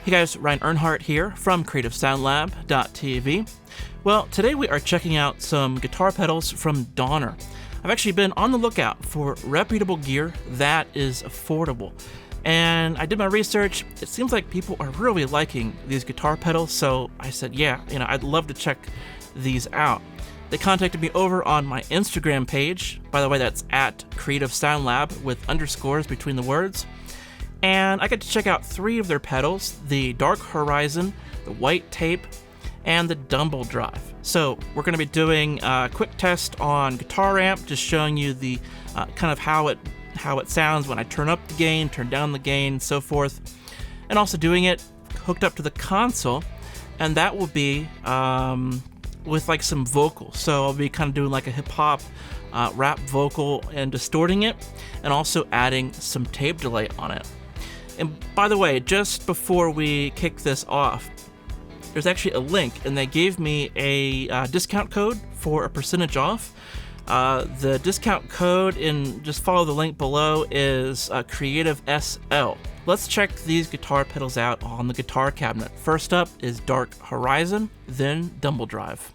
Hey guys, Ryan Earnhardt here from CreativeSoundLab.tv. Well, today we are checking out some guitar pedals from Donner. I've actually been on the lookout for reputable gear that is affordable. And I did my research. It seems like people are really liking these guitar pedals, so I said, yeah, I'd love to check these out. They contacted me over on my Instagram page. By the way, that's at Creative Sound Lab with underscores between the words. And I got to check out 3 of their pedals, the Dark Horizon, the White Tape, and the Dumbal Drive. So we're going to be doing a quick test on guitar amp, just showing you the kind of how it sounds when I turn up the gain, turn down the gain, so forth. And also doing it hooked up to the console, and that will be with like some vocals. So I'll be kind of doing like a hip-hop rap vocal and distorting it, and also adding some tape delay on it. And by the way, just before we kick this off, there's actually a link, and they gave me a discount code for a percentage off. The discount code, just follow the link below, is CreativeSL. Let's check these guitar pedals out on the guitar cabinet. First up is Dark Horizon, then Dumbal Drive.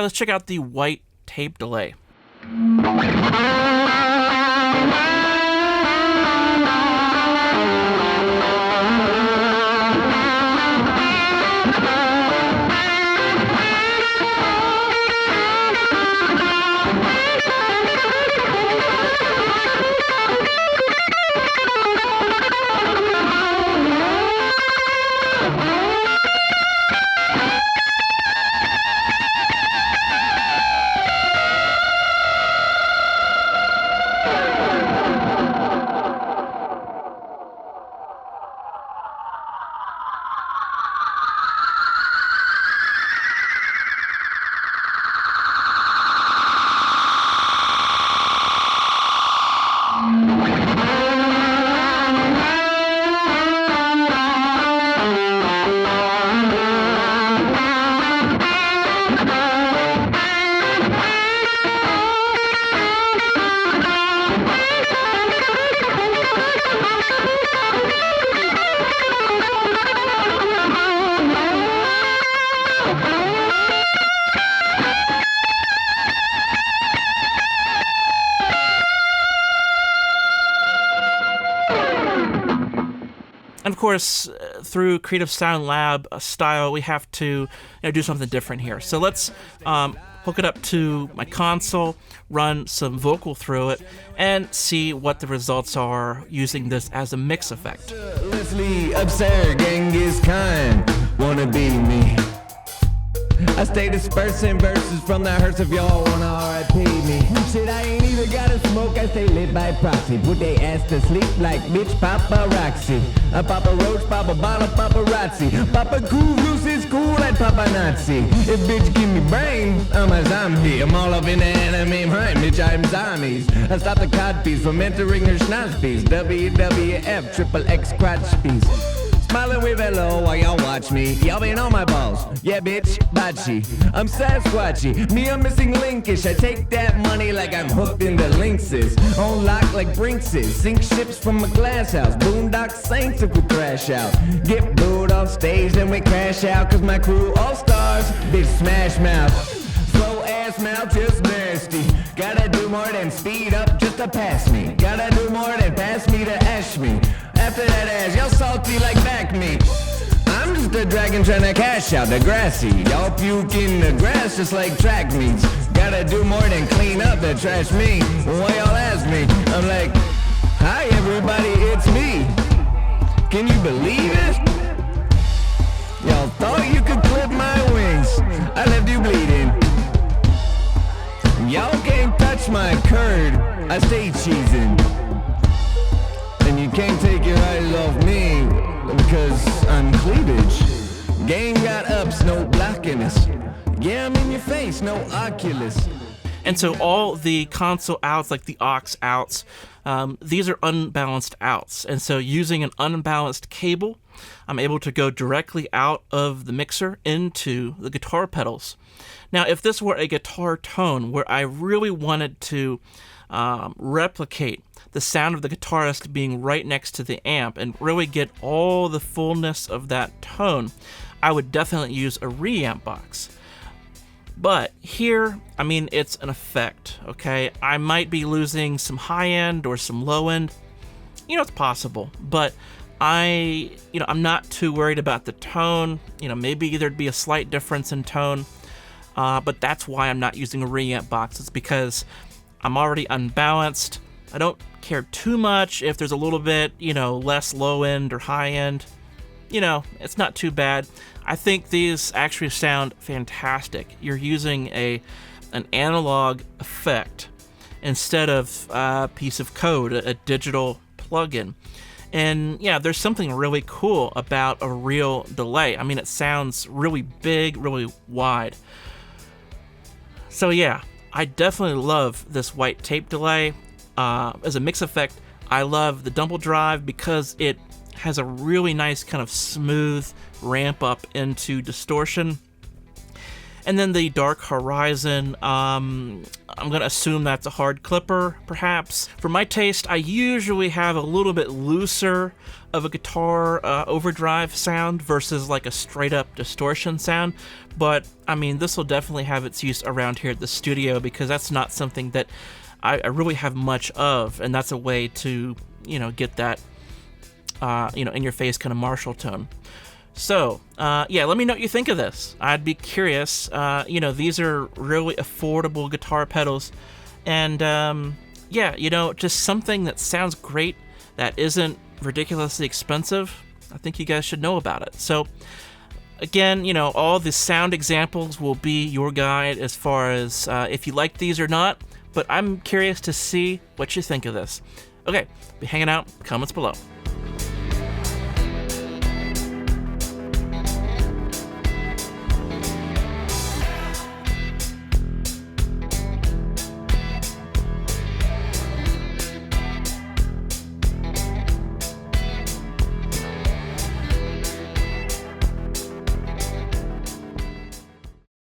yeah, let's check out the white tape delay. And of course, through Creative Sound Lab style, we have to do something different here. So let's hook it up to my console, run some vocal through it, and see what the results are using this as a mix effect. Leslie, absurd, Genghis Khan, wanna be me. I stay dispersing verses from the hearse if y'all wanna RIP me. Shit, I ain't even gotta smoke, I stay lit by proxy. Put they ass to sleep like bitch paparazzi. I pop a roach, pop a bottle, paparazzi. Papa cool, loose is cool like Papa Nazi. If bitch give me brain, I'm a zombie. I'm all up in the anime rhyme, bitch, I'm zombies. I stop the codpiece from entering her schnozpiece. WWF, triple X crotch piece. Smiling with hello while y'all watch me. Y'all been on my balls. Yeah, bitch, bocce. I'm Sasquatchy. Me, I'm missing linkish. I take that money like I'm hooked into lynxes. On lock like Brinkses. Sink ships from a glass house. Boondock Saints if we crash out. Get booed off stage, then we crash out. Cause my crew all stars. Bitch, smash mouth. Slow ass mouth, just nasty. Gotta do more than speed up just to pass me. Gotta do more than pass me to ash me. After that ass, y'all salty like back meat. I'm just a dragon trying to cash out the grassy. Y'all puke in the grass just like track meets. Gotta do more than clean up the trash me. Why y'all ask me? I'm like, hi everybody, it's me. Can you believe it? Y'all thought you could clip my wings. I left you bleeding. Y'all can't touch my curd. I stay cheesing. And you can't take your eyes off me, because I'm cleavage. Game got ups, no blocking us. Yeah, I'm in your face, no Oculus. And so all the console outs, like the aux outs, these are unbalanced outs. And so using an unbalanced cable, I'm able to go directly out of the mixer into the guitar pedals. Now, if this were a guitar tone where I really wanted to replicate the sound of the guitarist being right next to the amp and really get all the fullness of that tone, I would definitely use a reamp box. But here, I mean, it's an effect, okay? I might be losing some high end or some low end. It's possible, but I'm not too worried about the tone. Maybe there'd be a slight difference in tone, but that's why I'm not using a reamp box. It's because I'm already unbalanced. I don't care too much if there's a little bit, less low end or high end. It's not too bad. I think these actually sound fantastic. You're using an analog effect instead of a piece of code, a digital plugin. And yeah, there's something really cool about a real delay. I mean, it sounds really big, really wide. So yeah, I definitely love this white tape delay. As a mix effect, I love the Dumbal drive because it has a really nice kind of smooth ramp up into distortion. And then the Dark Horizon, I'm going to assume that's a hard clipper, perhaps. For my taste, I usually have a little bit looser of a guitar overdrive sound versus like a straight up distortion sound. But I mean, this will definitely have its use around here at the studio because that's not something that I really have much of. And that's a way to, get that, in your face kind of Marshall tone. So, let me know what you think of this. I'd be curious. These are really affordable guitar pedals. And, just something that sounds great that isn't ridiculously expensive. I think you guys should know about it. So, again, all the sound examples will be your guide as far as if you like these or not. But I'm curious to see what you think of this. Okay, be hanging out. Comments below.